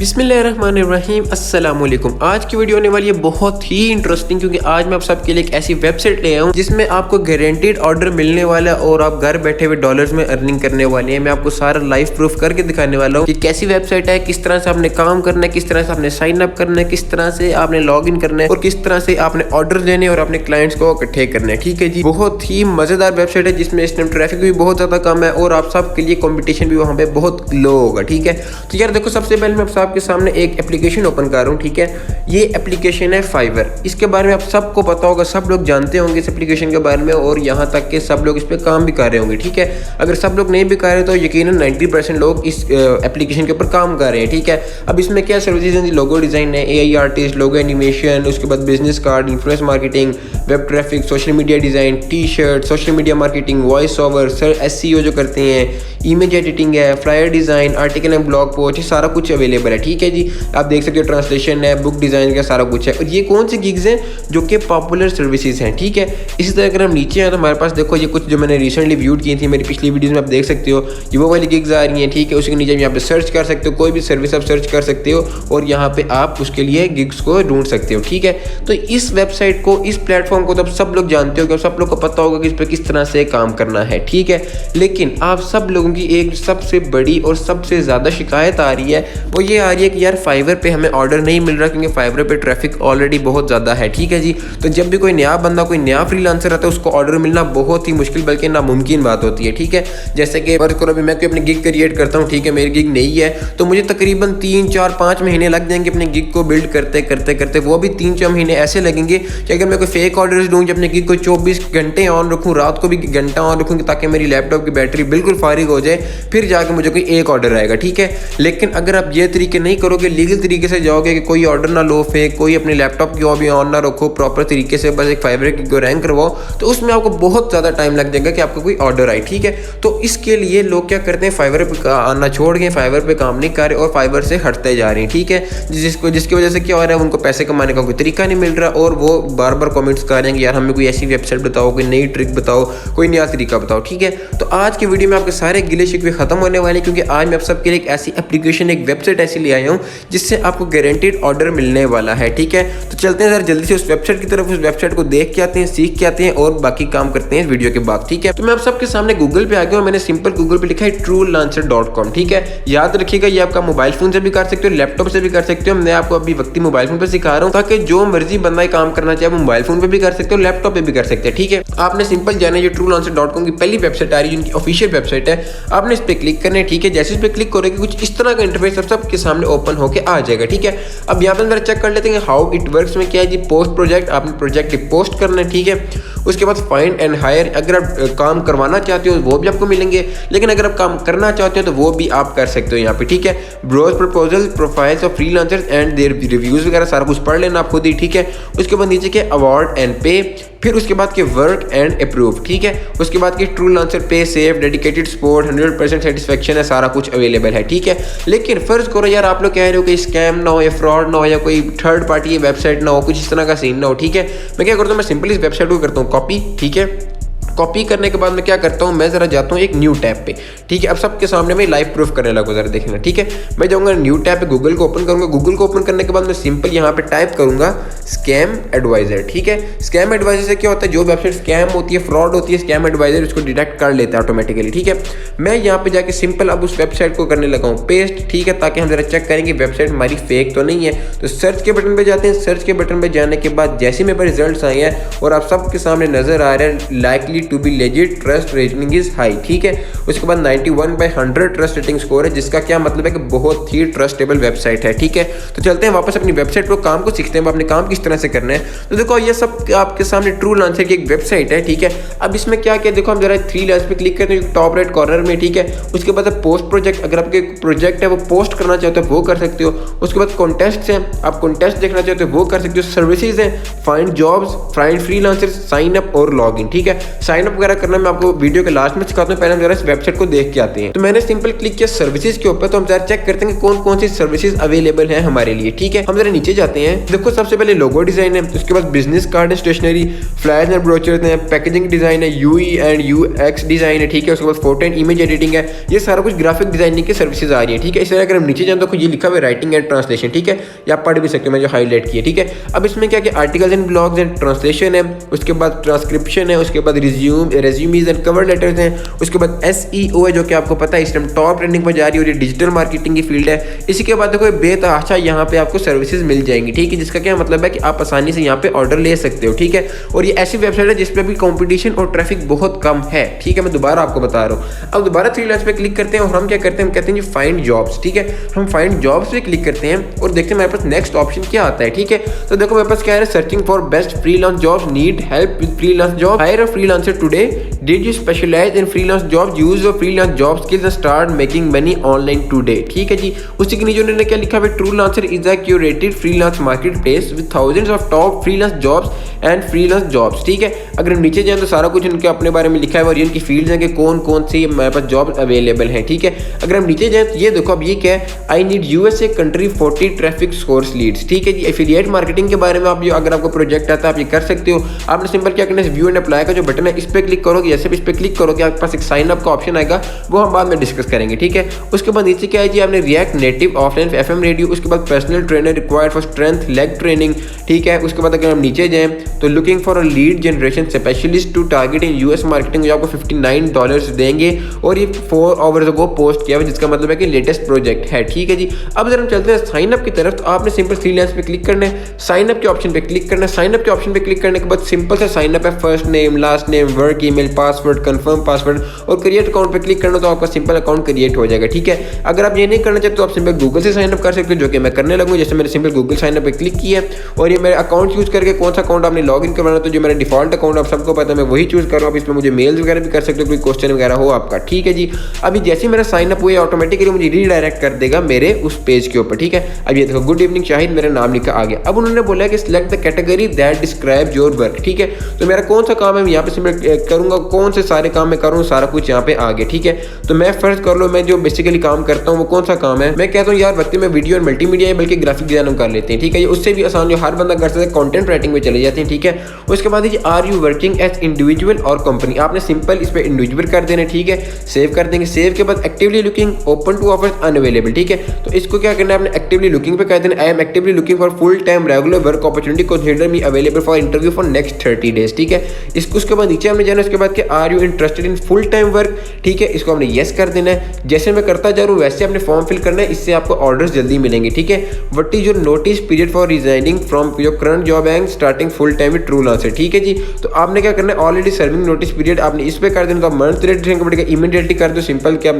बिस्मिल्लाहिर्रहमानिर्रहीम अस्सलाम वालेकुम। आज की वीडियो होने वाली है बहुत ही इंटरेस्टिंग, क्योंकि आज मैं आप सबके लिए एक ऐसी वेबसाइट ले आया हूँ जिसमें आपको गारंटीड ऑर्डर मिलने वाला है और आप घर बैठे हुए डॉलर्स में अर्निंग करने वाले हैं। मैं आपको सारा लाइव प्रूफ करके दिखाने वाला हूँ कि कैसी वेबसाइट है, किस तरह से आपने काम करना है, किस तरह से आपने साइन अप करना है, किस तरह से आपने लॉग इन करना है और किस तरह से आपने ऑर्डर देने और अपने क्लाइंट्स को इकट्ठे करना है। ठीक है जी, बहुत ही मजेदार वेबसाइट है जिसमें इस टाइम ट्रैफिक भी बहुत ज्यादा कम है और आप सबके लिए कॉम्पिटिशन भी वहाँ पे बहुत लो होगा। ठीक है, तो यार देखो, सबसे पहले मैं आपके सामने एक एप्लीकेशन ओपन कर रहा हूँ। ठीक है, ये एप्लीकेशन है फाइवर। इसके बारे में आप सबको पता होगा, सब लोग जानते होंगे इस एप्लीकेशन के बारे में और यहाँ तक कि सब लोग इस पे काम भी कर रहे होंगे। ठीक है, अगर सब लोग नहीं भी कर रहे तो यकीनन 90% लोग इस एप्लीकेशन के ऊपर काम कर रहे हैं। ठीक है, अब इसमें क्या सर्विसेज हैं? लोगो डिजाइन है, AI आर्टिस्ट, लोगो एनिमेशन, उसके बाद business card, influence marketing, web traffic, social media design, T-shirt, social media marketing, voice over, SEO जो करते हैं, इमेज एडिटिंग है, flyer design, article and blog post, ये सारा कुछ अवेलेबल है। ठीक है जी, आप देख सकते हो ट्रांसलेशन है, बुक डिजाइन का सारा कुछ है। और ये कौन सी गिग्स हैं? जो कि पॉपुलर सर्विसेज हैं। ठीक है, इसी तरह अगर हम नीचे आए तो हमारे पास देखो, ये कुछ जो मैंने रिसेंटली व्यूड की थी मेरी पिछली वीडियोस में, आप देख सकते हो ये वो वाली गिग्स आ रही हैं। ठीक है, उसके नीचे यहाँ पे सर्च कर सकते हो, कोई भी सर्विस आप सर्च कर सकते हो और यहाँ पे आप उसके लिए गिग्स को ढूंढ सकते हो। ठीक है, तो इस वेबसाइट को, इस प्लेटफॉर्म को तो आप सब लोग जानते हो कि सब लोग को पता होगा कि इस पर किस तरह से काम करना है। ठीक है, लेकिन आप सब लोगों की एक सबसे बड़ी और सबसे ज्यादा शिकायत आ रही है, वो ये आ रही है कि यार फाइवर पे हमें ऑर्डर नहीं मिल रहा क्योंकि फाइवर पे ट्रैफिक ऑलरेडी बहुत ज़्यादा है। ठीक है जी, तो जब भी कोई नया बंदा, कोई नया फ्रीलांसर आता है, उसको ऑर्डर मिलना बहुत ही मुश्किल बल्कि नामुमकिन बात होती है। ठीक है, जैसे कि फर्ज करो अभी मैं कोई अपनी गिग क्रिएट करता हूँ, ठीक है, मेरी गिग नहीं है तो मुझे तकरीबन 3, 4, 5 महीने लग जाएंगे अपने गिग को बिल्ड करते करते करते। वो भी 3, 4 महीने ऐसे लगेंगे कि अगर मैं कोई फेक ऑर्डर दूँ, अपने गिग को 24 घंटे ऑन रखूँ, रात को भी घंटा ऑन रखूँ ताकि मेरी लैपटॉप की बैटरी बिल्कुल फारिग हो जाए, फिर जाके मुझे कोई एक ऑर्डर आएगा। ठीक है, लेकिन अगर आप ये तरीके नहीं करोगे, लीगल तरीके से जाओगे कि कोई ऑर्डर ना लो, फेक कोई अपने लैपटॉप की भी ऑन ना रखो, प्रॉपर तरीके से बस एक फाइवर की रैंक करवाओ, तो उसमें आपको बहुत ज़्यादा टाइम लग जाएगा कि आपको कोई ऑर्डर आए। ठीक है, तो इसके लिए लोग क्या करते हैं, फाइवर पे आना छोड़ के फाइवर पे काम नहीं कर रहे और फाइवर से हटते जा रहे हैं। ठीक है, जिसकी वजह से क्या हो रहा है, उनको पैसे कमाने का कोई तरीका नहीं मिल रहा और वो बार बार कमेंट्स कर रहे हैं कि यार हमें कोई ऐसी वेबसाइट बताओ, कोई नई ट्रिक बताओ, कोई नया तरीका बताओ। ठीक है, तो आज की वीडियो में आपके सारे गिले शिकवे खत्म होने वाले हैं, क्योंकि आज मैं आप सबके लिए एक ऐसी एप्लीकेशन, एक वेबसाइट ऐसी ले आया हूँ जिससे आपको गारंटीड ऑर्डर मिलने वाला है। ठीक है, तो चलते हैं जरा जल्दी से उस वेबसाइट की तरफ, उस वेबसाइट को देख के आते हैं, सीख के आते हैं और बाकी काम करते हैं इस वीडियो के बाद। ठीक है, तो मैं आप सबके सामने गूगल पे आ गया हूं, मैंने सिंपल गूगल पे लिखा है truelancer.com। ठीक है, याद रखिएगा ये आपका मोबाइल फोन से भी कर सकते हो, लैपटॉप से भी कर सकते हो। मैं आपको अभी वक्ती मोबाइल फोन पे सिखा रहा हूं ताकि जो मर्जी बंदा काम करना चाहे मोबाइल फोन पे भी कर सकते हो, लैपटॉप पे भी कर सकते हैं। ठीक है, आपने सिंपल जाना है, ये truelancer.com की पहली वेबसाइट आ रही है, जिनकी ऑफिशियल वेबसाइट है, आपने इस पे क्लिक करना है। ठीक है, जैसे इस पे क्लिक करोगे कुछ इस तरह का इंटरफेस आप सबके सामने ओपन होकर आ जाएगा। ठीक है, अब यहाँ पर चेक कर लेते हैं हाउ इट वर्क्स में क्या है जी। पोस्ट प्रोजेक्ट, आपने प्रोजेक्ट पोस्ट करना है। ठीक है, उसके बाद फाइंड एंड हायर, अगर आप काम करवाना चाहते हो वो भी आपको मिलेंगे, लेकिन अगर आप काम करना चाहते हो तो वो भी आप कर सकते हो यहाँ पे। ठीक है, browse proposal, profiles of freelancers and their reviews वगैरह सारा कुछ पढ़ लेना आप खुद ही। ठीक है, उसके बाद नीचे के अवार्ड एंड पे, फिर उसके बाद के वर्क एंड अप्रूव। ठीक है, उसके बाद के ट्रूलांसर पे सेफ, डेडिकेटेड सपोर्ट, 100% सेटिस्फेक्शन है, सारा कुछ अवेलेबल है। ठीक है, लेकिन फर्ज करो यार आप लोग कह रहे हो कि स्कैम ना हो या फ्रॉड ना हो या कोई थर्ड पार्टी वेबसाइट ना हो, कुछ इस तरह का सीन ना हो। ठीक है, मैं क्या करता हूँ, मैं सिंपली इस वेबसाइट को करता हूँ कॉपी। ठीक है, कॉपी करने के बाद मैं क्या करता हूँ, मैं जरा जाता हूँ एक न्यू टैब पे। ठीक है, अब सबके सामने मैं लाइव प्रूफ करने लगा, जरा देखना। ठीक है, मैं जाऊँगा न्यू टैब पे, गूगल को ओपन करूँगा। गूगल को ओपन करने के बाद मैं सिंपल यहाँ पे टाइप करूँगा स्कैम एडवाइजर। ठीक है, स्कैम एडवाइजर से क्या होता है, जो वेबसाइट स्कैम होती है, फ्रॉड होती है, स्कैम एडवाइजर उसको डिटेक्ट कर लेता है ऑटोमेटिकली। ठीक है, मैं यहाँ पे जाके सिंपल अब उस वेबसाइट को करने लगा हूँ पेस्ट। ठीक है, ताकि हम जरा चेक करें कि वेबसाइट हमारी फेक तो नहीं है। तो सर्च के बटन पे जाते हैं, सर्च के बटन पे जाने के बाद जैसे मेरे पास रिजल्ट आए हैं और आप सबके सामने नजर आ रहा है likely to be legit, trust rating is high. ठीक है, उसके बाद 91/100 ट्रस्ट रेटिंग स्कोर है, जिसका क्या मतलब है कि बहुत ही ट्रस्टेबल वेबसाइट है। ठीक है, तो चलते हैं वापस अपनी वेबसाइट पर, काम को सीखते हैं अपने काम किस तरह से करना है। तो देखो ये सब आपके सामने ट्रूलांसर की एक वेबसाइट है। ठीक है, अब इसमें क्या क्या देखो, हम जरा 3 लाइन्स पे क्लिक करते हैं टॉप राइट कॉर्नर में। ठीक है, उसके बाद पोस्ट प्रोजेक्ट, अगर आपके प्रोजेक्ट है वो पोस्ट करना चाहते हो वो कर सकते हो। उसके बाद कॉन्टेस्ट है, आप कॉन्टेस्ट देखना चाहते हो वो कर सकते हो। सर्विसेज है, find jobs, find freelancer, sign up और लॉग इन। ठीक है, साइन अप वगैरह करना मैं आपको वीडियो के लास्ट में सिखाता हूँ। पहले हम जरा इस वेबसाइट को देख के आते हैं। तो मैंने सिंपल क्लिक किया सर्विसेज के ऊपर, तो हम जरा चेक करते हैं कि कौन कौन सी सर्विसेज अवेलेबल है हमारे लिए। ठीक है, हम जरा नीचे जाते हैं। देखो सबसे पहले लोगो डिजाइन है, उसके बाद बिजनेस कार्ड है, स्टेशनरी, फ्लैश एंड ब्रोचर्स है, पैकेजिंग डिजाइन है, यूई एंड यूएक्स डिजाइन है। ठीक है, उसके बाद फोटो एंड इमेज एडिटिंग है। ये सारा कुछ ग्राफिक डिजाइनिंग की सर्विसेज आ रही है। ठीक है, इस तरह अगर हम नीचे जाए तो ये लिखा हुआ है राइटिंग एंड ट्रांसलेशन। ठीक है, ये आप पढ़ भी सकते हो, मैं जो हाईलाइट किया। ठीक है, अब इसमें क्या क्या articles and blogs and translation है, उसके बाद ट्रांसक्रिप्शन है, उसके बाद रेज्यूमीज एंड कवर लेटर्स हैं, उसके बाद SEO है जो कि आपको पता है इस टाइम टॉप ट्रेंडिंग पर जा रही है और ये डिजिटल मार्केटिंग की फील्ड है। इसी के बाद देखो बेतहाशा यहाँ पे आपको सर्विसेज मिल जाएंगी। ठीक है, जिसका क्या मतलब है कि आप आसानी से यहाँ पे ऑर्डर ले सकते हो। ठीक है, और ये ऐसी वेबसाइट है जिसपे भी कंपटीशन और ट्रैफिक बहुत कम है। ठीक है, मैं दोबारा आपको बता रहा हूँ। अब दोबारा थ्री लाइन्स पे क्लिक करते हैं और हम क्या करते हैं, हम कहते हैं जी फाइंड जॉब्स। ठीक है, हम फाइंड जॉब्स पे क्लिक करते हैं और देखते हैं हमारे पास नेक्स्ट ऑप्शन क्या आता है। ठीक है, तो देखो मेरे पास क्या है, searching for best freelance jobs, need help with freelance job, hire a freelancer today, did you specialise in freelance jobs, use your freelance job skills and start making money online today. ठीक है जी, उसी के नीचे उन्होंने क्या लिखा है, Truelancer is a curated freelance marketplace with thousands of top freelance jobs and freelance jobs. ठीक है, अगर हम नीचे जाएं तो सारा कुछ उनके अपने बारे में लिखा है और ये उनकी फील्ड्स हैं कि कौन कौन सी हमारे पास जॉब अवेलेबल हैं। ठीक है, अगर हम नीचे जाएं तो ये देखो अब ये क्या है, I need USA country 40 traffic source leads. ठीक है जी, एफिलिएट मार्केटिंग के बारे में आप जो अगर आपको प्रोजेक्ट आता है आप ये कर सकते हो। आपने सिंपल क्या करना है, व्यू एंड अप्लाई का जो बटन है इस पर क्लिक करोगे, जैसे भी इस पर क्लिक करोगे आपके पास एक साइन अप का ऑप्शन आएगा, वो हम बाद में डिस्कस करेंगे। ठीक है, उसके बाद नीचे क्या है जी, आपने React Native offline FM radio, उसके बाद personal trainer required for strength leg training. ठीक है, उसके बाद अगर हम नीचे जाएं तो looking for a lead generation specialist to target in US marketing, जो आपको $59 देंगे और ये 4 आवर्स अगो पोस्ट किया हुआ, जिसका मतलब है कि लेटेस्ट प्रोजेक्ट है। ठीक है जी, अब अगर हम चलते हैं साइन अप की तरफ, तो आपने सिंपल फ्रीलांस पे क्लिक करना है, साइन अप के ऑप्शन पे क्लिक करना है। साइन अप के ऑप्शन पे क्लिक करने के बाद सिंपल सा साइन अप है, first name, last name, work email, password, confirm password और क्रिएट अकाउंट पे क्लिक करना, तो आपका सिंपल अकाउंट क्रिएट हो जाएगा। ठीक है, अगर आप ये नहीं करना चाहते तो आप सिंपल गूगल से साइन अप कर सकते हो, जो कि मैं करने लगूँ। जैसे मैंने सिंपल गूगल साइन अप पे क्लिक किया और ये मेरे अकाउंट यूज करके कौन सा अकाउंट आपने लॉग इन करवाना, तो जो मेरा डिफॉल्ट अकाउंट आप सबको पता है मैं वही चूज कर रहा हूँ। इसमें मुझे मेल्स वगैरह भी कर सकते हो, कोई क्वेश्चन वगैरह हो आपका। ठीक है जी, अभी जैसे मेरा साइन अप हुआ ऑटोमेटिकली मुझे रीडायरेक्ट कर देगा मेरे उस पेज के ऊपर। ठीक है, अब ये देखो गुड इवनिंग शाहिद, मेरा नाम लिखा आ गया। अब उन्होंने बोला कि select the category that describe your work. ठीक है, तो मेरा कौन सा काम है मैं यहाँ पे सिलेक्ट करूंगा, कौन से सारे काम मैं करूँ, सारा कुछ यहाँ पे आ गया। ठीक है, तो मैं फर्स्ट कर लो, मैं जो बेसिकली काम करता हूँ वो कौन सा काम है, मैं कहता हूँ यार वक्त में वीडियो और मल्टीमीडिया बल्कि ग्राफिक डिजाइन कर लेते हैं। ठीक है, उससे भी आसान जो हर बंदा कर सकता है, कंटेंट राइटिंग में चले जाते हैं। ठीक है, उसके बाद are you working as individual और कंपनी, आपने सिंपल इस पे इंडिविजुअल कर देना। ठीक है, सेव कर देंगे। सेव के बाद actively looking, open to offers, unavailable. ठीक है, तो इसको क्या करना है, आपने एक्टिवली लुकिंग पे कर देना, I am actively looking for full time regular work opportunity, consider me available for interview for next 30 days. ठीक है, इसको उसके बाद नीचे हमने जाना, उसके बाद कि are you interested in full time work. ठीक है, इसको हमने येस कर देना है। जैसे मैं करता जा रहा हूँ वैसे आपने फॉर्म फिल करना है, इससे आपको ऑर्डर्स जल्दी मिलेंगे। ठीक है, what is your notice period for resigning from your current job and starting full time with Truelancer. ठीक है जी, तो आपने क्या करना है, ऑलरेडी सर्विंग नोटिस पीरियड आपने इस पे कर देना, तो आप मंथ रेट पड़ेगा, इमीडिएटली कर दो। सिंपल क्या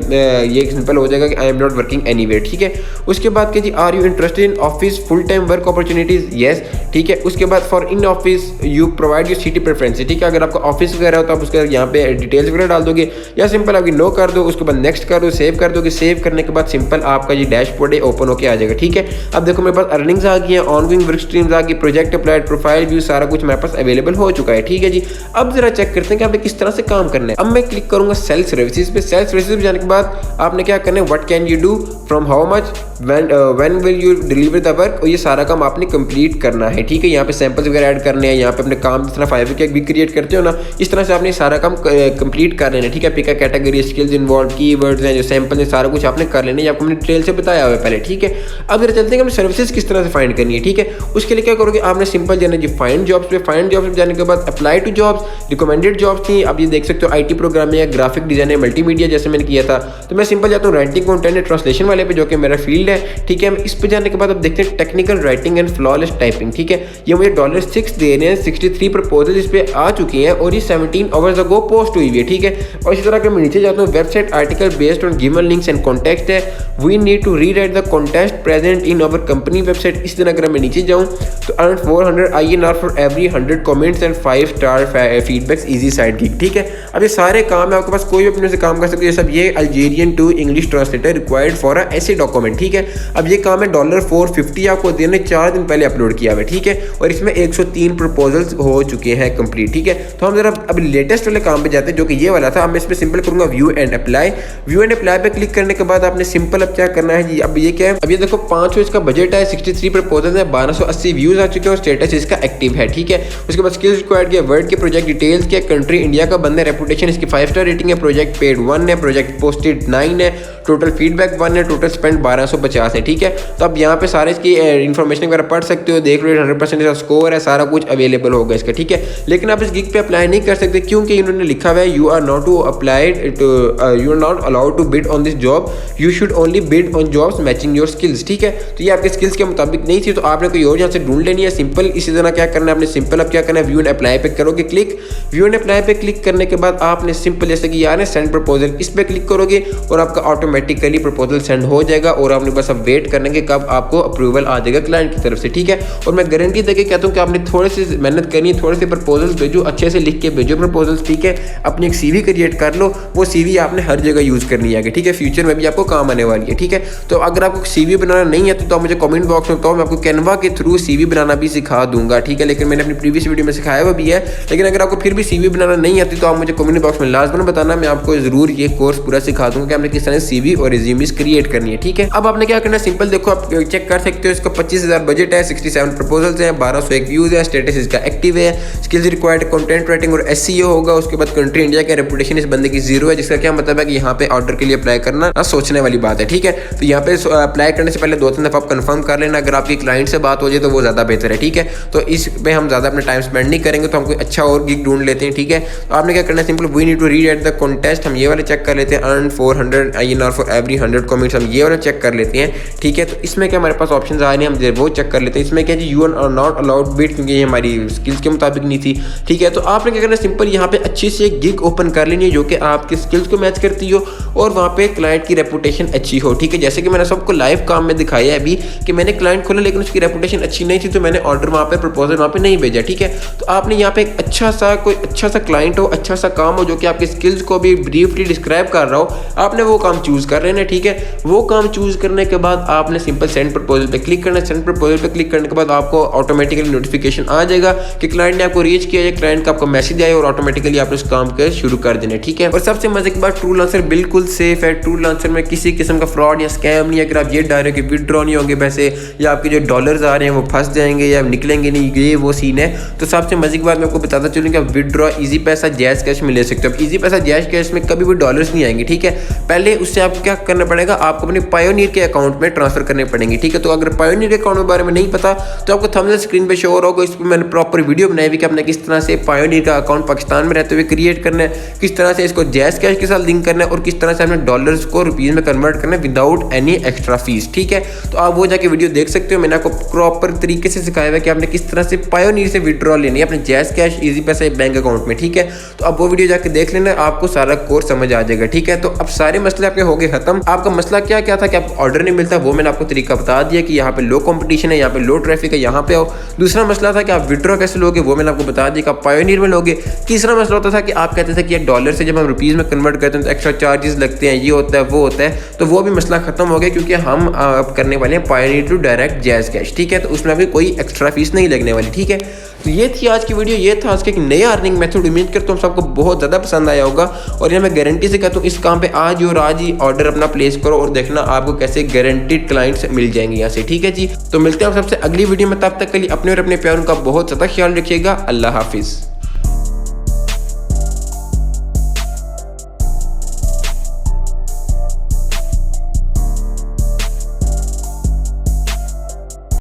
ये सिंपल हो जाएगा कि I am not working anywhere. ठीक है, उसके बाद क्या जी, are you interested in office full time work opportunities, yes. ठीक है, उसके बाद for in office you provide your city preference. ठीक है, अगर आपका ऑफिस वगैरह हो तो आप उसका यहाँ पे डिटेल्स वगैरह डाल दोगे, या सिंपल आपकी नो कर दो, उसके बाद नेक्स्ट कर दो, सेव कर दोगे। सेव करने के बाद सिंपल आपका ये डैशबोर्ड है ओपन होकर आ जाएगा। ठीक है, अब देखो मेरे पास अर्निंग्स आ गई है, ऑनगोइंग वर्क स्ट्रीम्स आ गई, प्रोजेक्ट अप्लाइड, प्रोफाइल व्यू, सारा कुछ मेरे पास अवेलेबल हो चुका है। ठीक है जी, अब जरा चेक करते हैं कि आपने किस तरह से काम करना है। अब मैं क्लिक करूंगा सेल सर्विसेज पे। सेल सर्विसेज पे जाने के बाद आपने क्या करना है, what can you do, from how much, when will you deliver the work, और ये सारा काम आपने कंप्लीट करना है। ठीक है, यहाँ पे सैंपल्स वगैरह ऐड करने हैं, यहाँ पे अपने काम जिस तरह फाइवर के भी क्रिएट करते हो ना, इस तरह से आपने सारा काम कंप्लीट कर लेना है। ठीक है, pick category, skills involve, keywords हैं, जो सैंपल है, सारा कुछ आपने कर लेना है, आपको मैंने डिटेल से बताया हुआ है पहले। ठीक है, अब जरा चलते हैं कि सर्विसेज किस तरह से फाइंड करनी है। ठीक है, उसके लिए क्या करोगे, आपने सिंपल जाना जी फाइंड जॉब्स पे। फाइंड जॉब्स पे जाने के बाद apply to jobs, recommended jobs थी, अब ये देख सकते हो IT प्रोग्रामिंग है, ग्राफिक डिजाइन है, मल्टीमीडिया जैसे मैंने किया था। तो मैं सिंपल जाता हूँ राइटिंग कंटेंट एंड ट्रांसलेशन वाले पे, जो कि मेरा फील्ड है। ठीक है, इस पे जाने के बाद अब देखते हैं technical writing and flawless typing. ठीक है, ये मुझे $6 दे रहे हैं, 63 प्रपोजल इस पे आ चुकी हैं और ये 17 आवर्स अगो पोस्ट हुई है। ठीक है, और इसी तरह के मैं नीचे जाता हूँ, website article based on given links and context है, we need to rewrite the context present in our company website. इस तरह अगर मैं नीचे जाऊँ तो earn 400 INR for every 100 comments and 5 star feedbacks easy side gig. ठीक है, अब ये सारे काम है, आपके पास कोई भी अपने से काम कर सकते हो। सब ये Algerian to English translator required for a ऐसे डॉक्यूमेंट। ठीक है, अब ये काम है $450 आपको देने 4 दिन पहले अपलोड किया हुआ है। ठीक ठीक है, और इसमें 103 प्रपोजल्स हो चुके हैं कंप्लीट। ठीक है, तो हम जरा अब लेटेस्ट वाले काम पे जाते हैं जो कि ये वाला था। अब मैं इसमें सिंपल करूंगा view and apply. View and apply पे क्लिक करने के बाद आपने सिंपल अब क्या करना है जी, अब ये क्या है, अब ये देखो 500 इसका बजट है, 63 प्रपोजल है, 1280 व्यूज आ चुके हैं और स्टेटस इसका एक्टिव है। ठीक है, उसके बाद स्किल्स रिक्वायर्ड के वर्ड के प्रोजेक्ट डिटेल्स के, कंट्री इंडिया का बंदा, रेपुटेशन इसकी 5 स्टार रेटिंग है, प्रोजेक्ट पेड 1 है, प्रोजेक्ट पोस्टेड 9 है, टोटल फीडबैक 1 है, टोटल स्पेंड 1250 है। ठीक है, तो अब यहाँ पे सारे इसकी इन्फॉर्मेशन वगैरह पढ़ सकते हो, देख लो 100% इसका स्कोर है, सारा कुछ अवेलेबल होगा इसका। ठीक है, लेकिन आप इस गिग पे अप्लाई नहीं कर सकते क्योंकि इन्होंने लिखा हुआ है you are not to applied you are not allowed to bid on this job, you should only bid on jobs matching your skills. ठीक है, तो ये आपके स्किल्स के मुताबिक नहीं थी, तो आपने कोई और यहाँ से ढूंढ लेनी है सिंपल। इसी तरह क्या करना है आपने सिंपल अब क्या करना है, व्यू एंड अप्लाई पे करोगे क्लिक। व्यू एंड अप्लाई पे क्लिक करने के बाद आपने सिंपल जैसे कि यार सेंड प्रपोजल इस पे क्लिक करोगे और आपका ऑटोमेटिकली प्रपोजल सेंड हो जाएगा और आपने बस अब वेट करने के कब आपको अप्रूवल आ जाएगा क्लाइंट की तरफ से। ठीक है, और मैं गारंटी देके कहता हूँ कि आपने थोड़ी सी मेहनत करनी है, थोड़े से प्रपोजल्स भेजो, अच्छे से लिख के भेजो प्रपोजल्स। ठीक है, अपनी एक सीवी क्रिएट कर लो, वो सीवी आपने हर जगह यूज करनी है। ठीक है, फ्यूचर में भी आपको काम आने वाली है। ठीक है, तो अगर आपको सीवी बनाना नहीं है तो आप मुझे कमेंट बॉक्स में बताओ, मैं आपको कैनवा के थ्रू सीवी बनाना भी सिखा दूंगा। ठीक है, लेकिन मैंने अपनी प्रीवियस वीडियो में सिखाया हुआ भी है, लेकिन अगर आपको फिर भी सीवी बनाना नहीं आती तो आप मुझे कमेंट बॉक्स में लाजमन बताना, मैं आपको जरूर ये कोर्स पूरा सिखा दूंगा कि आपने किस तरह सीवी और रिज्यूमेस क्रिएट करनी है। ठीक है, अब आपने क्या करना है सिंपल देखो, आप चेक कर सकते हो, इसका 25,000 बजट है, 67 प्रपोजल्स हैं, 1201 व्यूज है, स्टेटस इसका एक्टिव है, स्किल्स रिक्वायर्ड कंटेंट राइटिंग और एसईओ होगा। उसके बाद कंट्री इंडिया का, रेपुटेशन इस बंदे की 0 है, जिसका क्या मतलब है कि यहाँ पे ऑर्डर के लिए अप्लाई करना सोचने वाली बात है। ठीक है, तो यहाँ पे अप्लाई करने से पहले 2-3 दफा आप कंफर्म कर लेना, अगर आपकी क्लाइंट से बात हो जाए तो वो ज्यादा बेहतर है। ठीक है, तो इस पे हम ज्यादा अपना टाइम स्पेंड नहीं करेंगे, तो हम कोई अच्छा और गिग ढूंढ लेते हैं। ठीक है, तो आपने क्या करना है simple, we need to read at the contest, हम ये वाले चेक कर लेते हैं, earn 400 INR for every 100 comments, हम ये वाला चेक कर लेते हैं। ठीक है, तो इसमें क्या हमारे पास ऑप्शन आ रहे हैं, हम वो चेक कर लेते हैं। इसमें क्या जी, you are not allowed bid, क्योंकि ये हमारी स्किल्स के मुताबिक नहीं थी। ठीक है, तो आपने क्या करना है सिंपल यहाँ पे अच्छी से एक गिग ओपन कर लेनी है जो कि आपके स्किल्स को मैच करती हो और वहाँ पे क्लाइंट की रेपुटेशन अच्छी हो। ठीक है, जैसे कि मैंने सबको लाइव काम में दिखाया है अभी कि मैंने क्लाइंट खोला लेकिन उसकी रेपुटेशन अच्छी नहीं थी, तो मैंने ऑर्डर वहाँ पे प्रपोजल वहाँ पे नहीं भेजा। ठीक है, तो आपने यहाँ पे एक अच्छा सा क्लाइंट हो, अच्छा सा काम हो जो कि आपके स्किल्स को भी ब्रीफली डिस्क्राइब कर रहा हो, आपने वो काम चूज कर लेना है। ठीक है, वो काम चूज करने के बाद आपने सिंपल सेंड प्रपोजल पे क्लिक करना है। सेंड प्रपोजल पे क्लिक करने के बाद आपको ऑटोमेटिकली नोटिफिकेशन आ जाएगा कि क्लाइंट ने आपको रीच किया है, क्लाइंट का आपको मैसेज आया और ऑटोमेटिकली आपने उस काम के शुरू कर देना है। ठीक है, और सबसे मजे की बात, ट्रू लॉन्चर बिल्कुल सेफ है। ट्रू लॉन्चर में किसी किस्म का फ्रॉड या स्कैम नहीं है। अगर आप ये डर है कि विदड्रॉ नहीं होंगे पैसे या आपके जो डॉलर्स आ रहे हैं वो फंस जाएंगे या निकलेंगे नहीं, ये वो सीन है, तो सबसे मजे की बात मैं आपको बताता चलूँ कि आप विदड्रॉ इजी पैसा जैज कैश में ले सकते हो। इजी पैसा जैज कैश में कभी भी डॉलर्स नहीं आएंगे। ठीक है, पहले उससे आपको क्या करना पड़ेगा, आपको अपने पायोनियर के अकाउंट में ट्रांसफर करने पड़ेंगे। ठीक है, तो अगर पायोनियर के अकाउंट के बारे में नहीं पता तो आपको थंबनेल स्क्रीन पे शो होगा, इस पर मैंने प्रॉपर वीडियो बनाई हुई कि आपने किस तरह से पायोनियर का अकाउंट पाकिस्तान में रहते हुए क्रिएट करना है, किस तरह से इसको जैज कैश के साथ लिंक करना है और किस तरह से आपने डॉलर्स को रुपीज में कन्वर्ट करना है विदाउट एनी एक्स्ट्रा फीस। ठीक है, तो आप वो जाके वीडियो देख सकते हो, मैंने आपको प्रॉपर तरीके से सिखाया हुआ है कि आपने किस तरह से पायोनियर से विड्रॉ लेनी है अपने जैज कैश इजी पैसा बैंक अकाउंट में। ठीक है, तो अब वो वीडियो जाके देख लेना, आपको सारा कोर्स समझ आ जाएगा। ठीक है, तो अब सारे मसले आपके हो गए खत्म। आपका मसला क्या क्या था कि आपको ऑर्डर नहीं मिलता, वो मैंने आपको तरीका बता दिया कि यहाँ पे लो कंपटीशन है, यहाँ पे लो ट्रैफिक है, यहाँ पे आओ। दूसरा मसला था कि आप विड्रॉ कैसे लोगे, वो मैंने आपको बता दिया कि आप पायोनियर में लोगे। तीसरा मसला होता था कि आप कहते थे कि यार डॉलर से जब हम रुपीज में कन्वर्ट करते हैं तो एक्स्ट्रा चार्जेस लगते हैं, ये होता है वो होता है, तो वो भी मसला खत्म हो गया क्योंकि हम अब करने वाले हैं pioneer to direct jazz cash. ठीक है, तो उसमें आपकी कोई एक्स्ट्रा फीस नहीं लगने वाली। ठीक है, तो ये थी आज की वीडियो, ये था आज का एक नया अर्निंग मेथड। उम्मीद करता हूँ सबको बहुत ज़्यादा पसंद आया होगा और ये मैं गारंटी से कहता हूँ इस काम पे आज ही ऑर्डर अपना प्लेस करो और देखना आपको कैसे गारंटीड क्लाइंट्स मिल जाएंगे यहाँ से। ठीक है जी, तो मिलते हैं सबसे अगली वीडियो में, तब तक के लिए अपने और अपने प्यारों का बहुत ज़्यादा ख्याल रखिएगा। अल्लाह हाफिज़।